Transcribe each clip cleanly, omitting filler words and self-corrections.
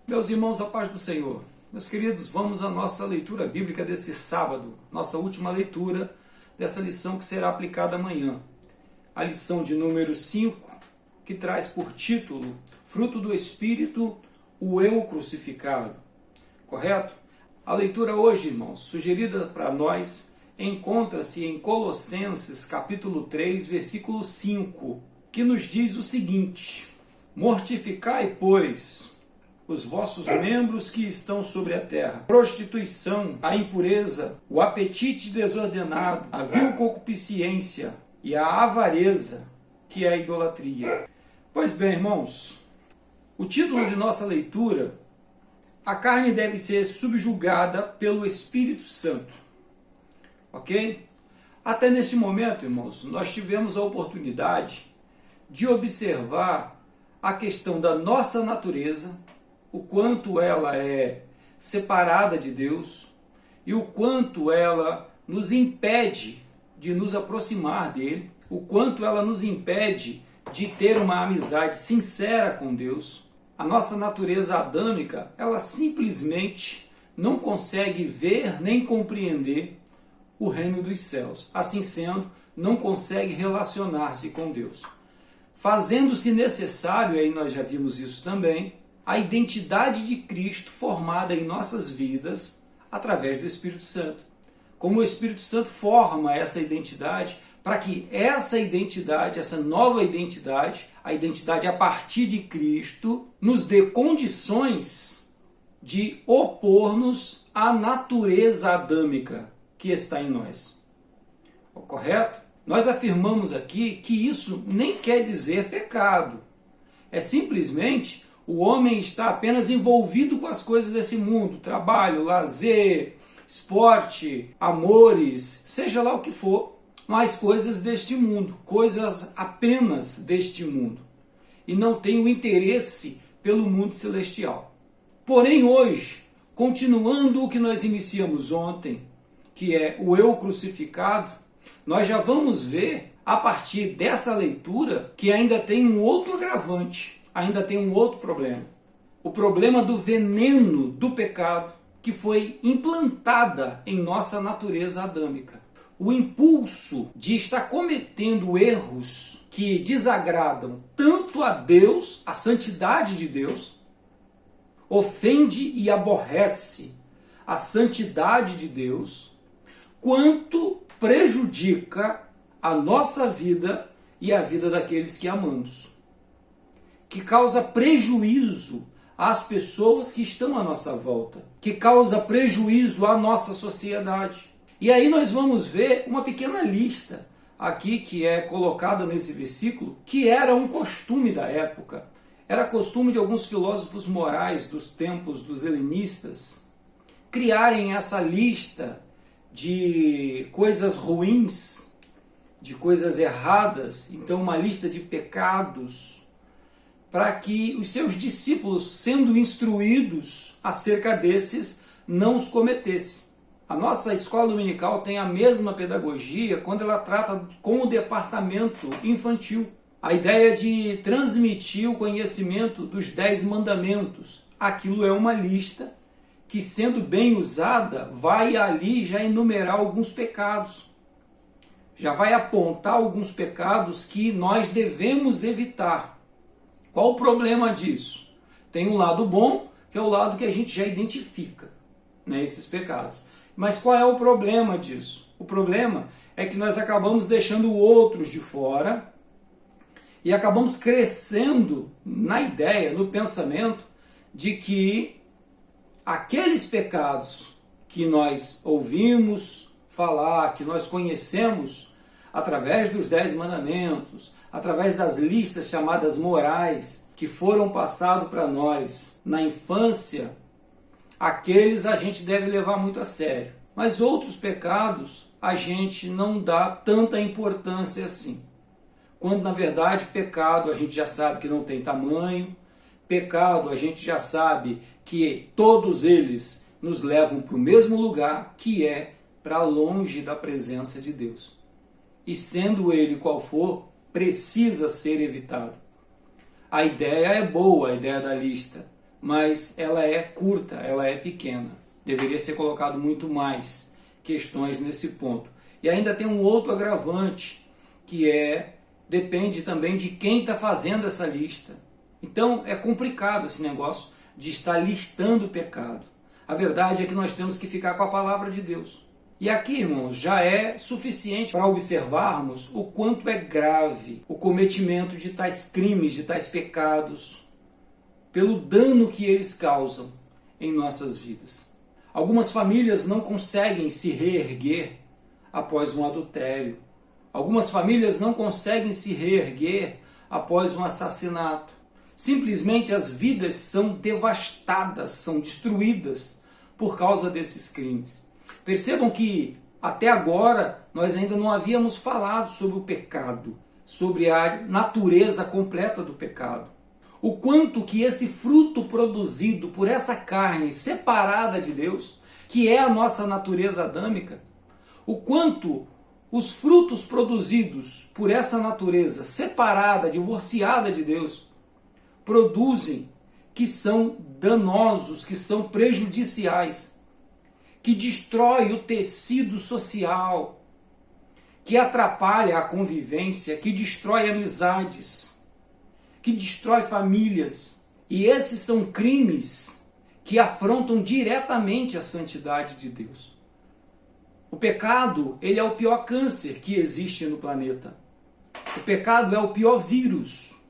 Meus irmãos, a paz do Senhor. Meus queridos, vamos à nossa leitura bíblica desse sábado, nossa última leitura dessa lição que será aplicada amanhã. A lição de número 5, que traz por título Fruto do Espírito, o Eu crucificado. Correto? A leitura hoje, irmãos, sugerida para nós, encontra-se em Colossenses capítulo 3, versículo 5, que nos diz o seguinte: mortificai, pois, os vossos membros que estão sobre a terra. Prostituição, a impureza, o apetite desordenado, a vil concupiscência e a avareza, que é a idolatria. Pois bem, irmãos, o título de nossa leitura: a carne deve ser subjugada pelo Espírito Santo. Ok? Até neste momento, irmãos, nós tivemos a oportunidade de observar a questão da nossa natureza, o quanto ela é separada de Deus e o quanto ela nos impede de nos aproximar dele, o quanto ela nos impede de ter uma amizade sincera com Deus. A nossa natureza adâmica, ela simplesmente não consegue ver nem compreender o reino dos céus. Assim sendo, não consegue relacionar-se com Deus. Fazendo-se necessário, aí nós já vimos isso também, a identidade de Cristo formada em nossas vidas através do Espírito Santo. Como o Espírito Santo forma essa identidade, para que essa identidade, essa nova identidade, a identidade a partir de Cristo, nos dê condições de opor-nos à natureza adâmica que está em nós. Correto? Nós afirmamos aqui que isso nem quer dizer pecado. É simplesmente o homem está apenas envolvido com as coisas desse mundo, trabalho, lazer, esporte, amores, seja lá o que for, mas coisas deste mundo, coisas apenas deste mundo, e não tem o interesse pelo mundo celestial. Porém hoje, continuando o que nós iniciamos ontem, que é o eu crucificado, nós já vamos ver, a partir dessa leitura, que ainda tem um outro agravante, ainda tem um outro problema. O problema do veneno do pecado que foi implantada em nossa natureza adâmica. O impulso de estar cometendo erros que desagradam tanto a Deus, a santidade de Deus, ofende e aborrece a santidade de Deus, quanto prejudica a nossa vida e a vida daqueles que amamos, que causa prejuízo às pessoas que estão à nossa volta, que causa prejuízo à nossa sociedade. E aí nós vamos ver uma pequena lista aqui que é colocada nesse versículo, que era um costume da época. Era costume de alguns filósofos morais dos tempos dos helenistas criarem essa lista de coisas ruins, de coisas erradas, então uma lista de pecados, para que os seus discípulos, sendo instruídos acerca desses, não os cometessem. A nossa escola dominical tem a mesma pedagogia quando ela trata com o departamento infantil. A ideia de transmitir o conhecimento dos 10 mandamentos. Aquilo é uma lista que, sendo bem usada, vai ali já enumerar alguns pecados. Já vai apontar alguns pecados que nós devemos evitar. Qual o problema disso? Tem um lado bom, que é o lado que a gente já identifica, né, esses pecados. Mas qual é o problema disso? O problema é que nós acabamos deixando outros de fora e acabamos crescendo na ideia, no pensamento, de que aqueles pecados que nós ouvimos falar, que nós conhecemos através dos 10 mandamentos, através das listas chamadas morais, que foram passados para nós na infância, aqueles a gente deve levar muito a sério. Mas outros pecados a gente não dá tanta importância assim. Quando na verdade pecado a gente já sabe que não tem tamanho, pecado a gente já sabe que todos eles nos levam para o mesmo lugar, que é para longe da presença de Deus. E sendo ele qual for, precisa ser evitado. A ideia é boa, a ideia da lista, mas ela é curta, ela é pequena. Deveria ser colocado muito mais questões nesse ponto. E ainda tem um outro agravante, que depende também de quem está fazendo essa lista. Então é complicado esse negócio de estar listando o pecado. A verdade é que nós temos que ficar com a palavra de Deus. E aqui, irmãos, já é suficiente para observarmos o quanto é grave o cometimento de tais crimes, de tais pecados, pelo dano que eles causam em nossas vidas. Algumas famílias não conseguem se reerguer após um adultério. Algumas famílias não conseguem se reerguer após um assassinato. Simplesmente as vidas são devastadas, são destruídas por causa desses crimes. Percebam que até agora nós ainda não havíamos falado sobre o pecado, sobre a natureza completa do pecado. O quanto que esse fruto produzido por essa carne separada de Deus, que é a nossa natureza adâmica, o quanto os frutos produzidos por essa natureza separada, divorciada de Deus, produzem que são danosos, que são prejudiciais, que destrói o tecido social, que atrapalha a convivência, que destrói amizades, que destrói famílias. E esses são crimes que afrontam diretamente a santidade de Deus. O pecado, ele é o pior câncer que existe no planeta. O pecado é o pior vírus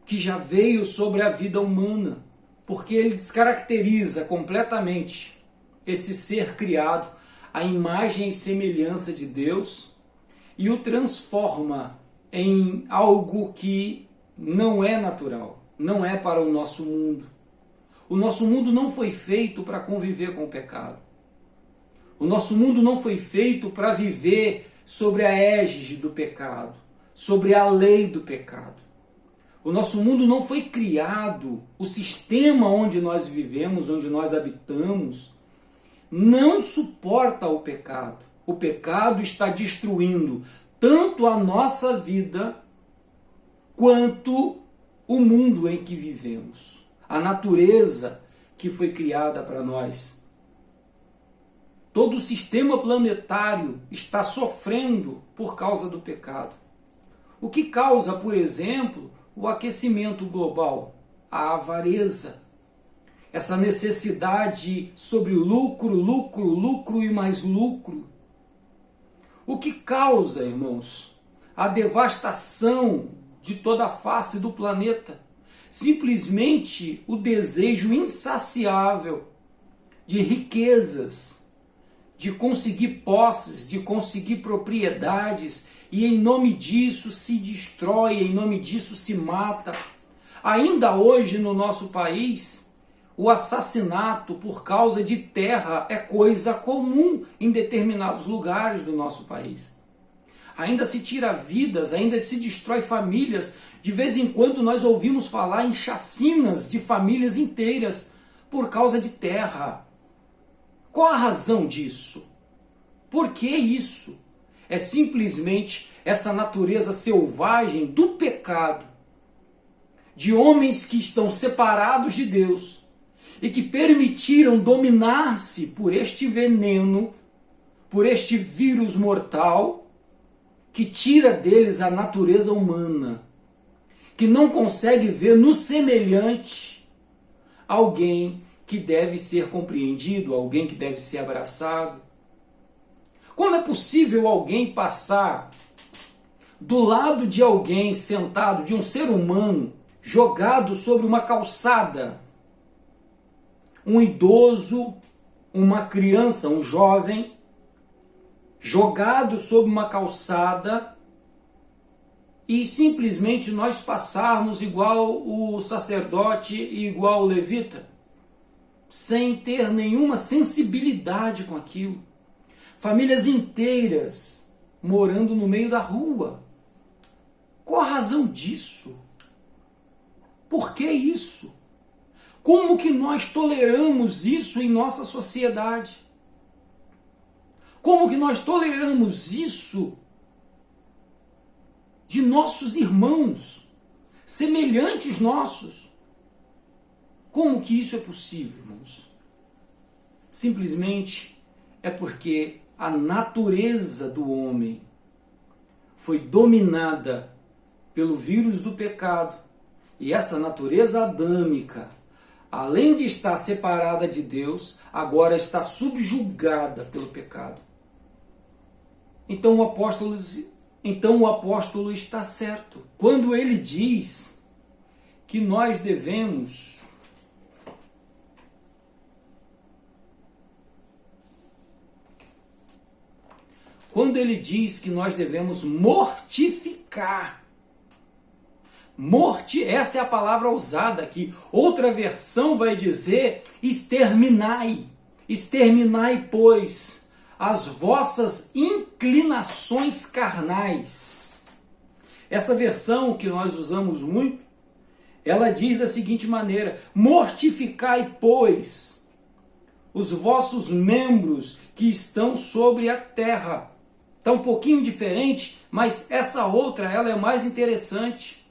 que já veio sobre a vida humana, porque ele descaracteriza completamente esse ser criado à imagem e semelhança de Deus e o transforma em algo que não é natural, não é para o nosso mundo. O nosso mundo não foi feito para conviver com o pecado. O nosso mundo não foi feito para viver sobre a égide do pecado, sobre a lei do pecado. O nosso mundo não foi criado, o sistema onde nós vivemos, onde nós habitamos, não suporta o pecado. O pecado está destruindo tanto a nossa vida quanto o mundo em que vivemos. A natureza que foi criada para nós. Todo o sistema planetário está sofrendo por causa do pecado. O que causa, por exemplo, o aquecimento global? A avareza. Essa necessidade sobre lucro, lucro, lucro e mais lucro. O que causa, irmãos, a devastação de toda a face do planeta? Simplesmente o desejo insaciável de riquezas, de conseguir posses, de conseguir propriedades, e em nome disso se destrói, em nome disso se mata. Ainda hoje no nosso país, o assassinato por causa de terra é coisa comum em determinados lugares do nosso país. Ainda se tira vidas, ainda se destrói famílias. De vez em quando nós ouvimos falar em chacinas de famílias inteiras por causa de terra. Qual a razão disso? Por que isso? É simplesmente essa natureza selvagem do pecado, de homens que estão separados de Deus e que permitiram dominar-se por este veneno, por este vírus mortal, que tira deles a natureza humana, que não consegue ver no semelhante alguém que deve ser compreendido, alguém que deve ser abraçado. Como é possível alguém passar do lado de alguém sentado, de um ser humano, jogado sobre uma calçada? Um idoso, uma criança, um jovem, jogado sobre uma calçada, e simplesmente nós passarmos igual o sacerdote e igual o levita, sem ter nenhuma sensibilidade com aquilo. Famílias inteiras morando no meio da rua. Qual a razão disso? Por que isso? Como que nós toleramos isso em nossa sociedade? Como que nós toleramos isso de nossos irmãos, semelhantes nossos? Como que isso é possível, irmãos? Simplesmente é porque a natureza do homem foi dominada pelo vírus do pecado. E essa natureza adâmica, além de estar separada de Deus, agora está subjugada pelo pecado. Então o apóstolo está certo quando ele diz que nós devemos mortificar. Essa é a palavra usada aqui. Outra versão vai dizer exterminai. Exterminai, pois, as vossas inclinações carnais. Essa versão que nós usamos muito, ela diz da seguinte maneira: mortificai, pois, os vossos membros que estão sobre a terra. Está um pouquinho diferente, mas essa outra ela é mais interessante.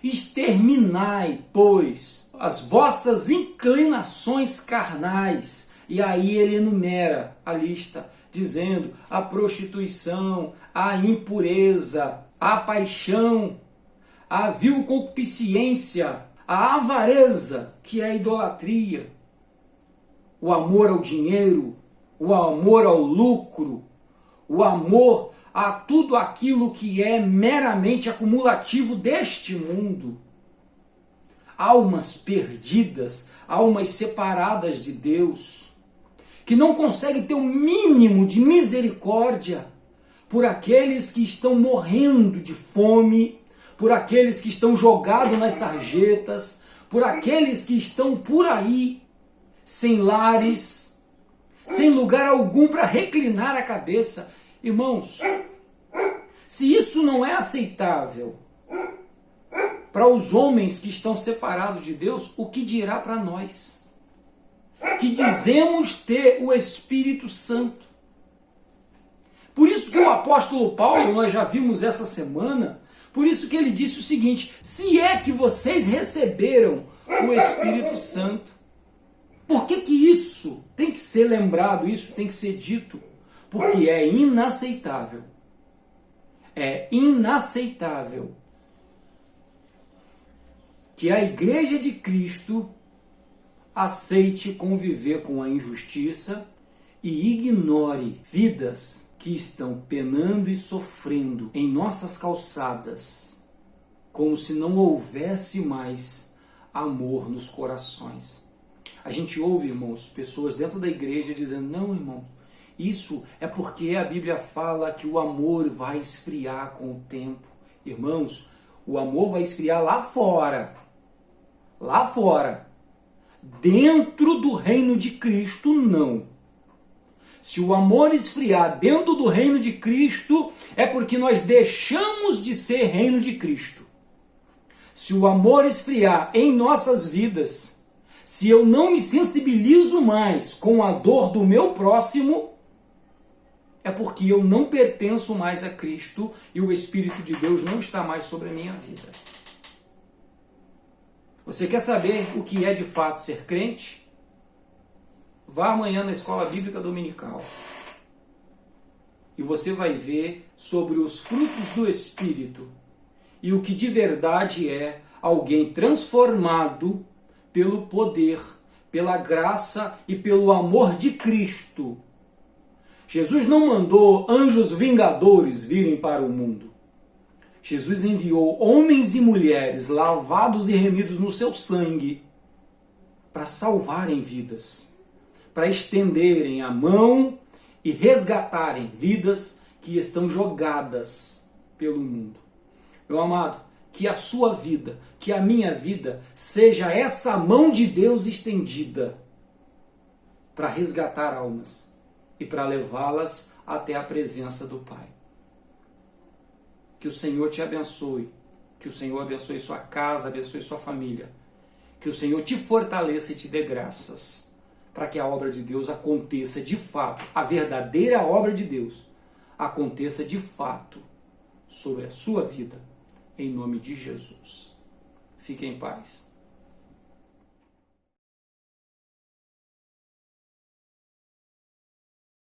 Exterminai, pois, as vossas inclinações carnais. E aí ele enumera a lista, dizendo a prostituição, a impureza, a paixão, a vil concupiscência, a avareza, que é a idolatria, o amor ao dinheiro, o amor ao lucro, o amor a tudo aquilo que é meramente acumulativo deste mundo. Almas perdidas, almas separadas de Deus, que não conseguem ter o mínimo de misericórdia por aqueles que estão morrendo de fome, por aqueles que estão jogados nas sarjetas, por aqueles que estão por aí, sem lares, sem lugar algum para reclinar a cabeça. Irmãos, se isso não é aceitável para os homens que estão separados de Deus, o que dirá para nós, que dizemos ter o Espírito Santo? Por isso que o apóstolo Paulo, nós já vimos essa semana, por isso que ele disse o seguinte: se é que vocês receberam o Espírito Santo. Por que que isso tem que ser lembrado, isso tem que ser dito? Porque é inaceitável. É inaceitável que a Igreja de Cristo aceite conviver com a injustiça e ignore vidas que estão penando e sofrendo em nossas calçadas, como se não houvesse mais amor nos corações. A gente ouve, irmãos, pessoas dentro da igreja dizendo: não, irmão, isso é porque a Bíblia fala que o amor vai esfriar com o tempo. Irmãos, o amor vai esfriar lá fora. Lá fora. Dentro do reino de Cristo, não. Se o amor esfriar dentro do reino de Cristo, é porque nós deixamos de ser reino de Cristo. Se o amor esfriar em nossas vidas, se eu não me sensibilizo mais com a dor do meu próximo, é porque eu não pertenço mais a Cristo e o Espírito de Deus não está mais sobre a minha vida. Você quer saber o que é de fato ser crente? Vá amanhã na escola bíblica dominical e você vai ver sobre os frutos do Espírito e o que de verdade é alguém transformado pelo poder, pela graça e pelo amor de Cristo. Jesus não mandou anjos vingadores virem para o mundo. Jesus enviou homens e mulheres lavados e remidos no seu sangue para salvarem vidas, para estenderem a mão e resgatarem vidas que estão jogadas pelo mundo. Meu amado, que a sua vida, que a minha vida seja essa mão de Deus estendida para resgatar almas e para levá-las até a presença do Pai. Que o Senhor te abençoe, que o Senhor abençoe sua casa, abençoe sua família, que o Senhor te fortaleça e te dê graças, para que a obra de Deus aconteça de fato, a verdadeira obra de Deus aconteça de fato sobre a sua vida, em nome de Jesus. Fique em paz.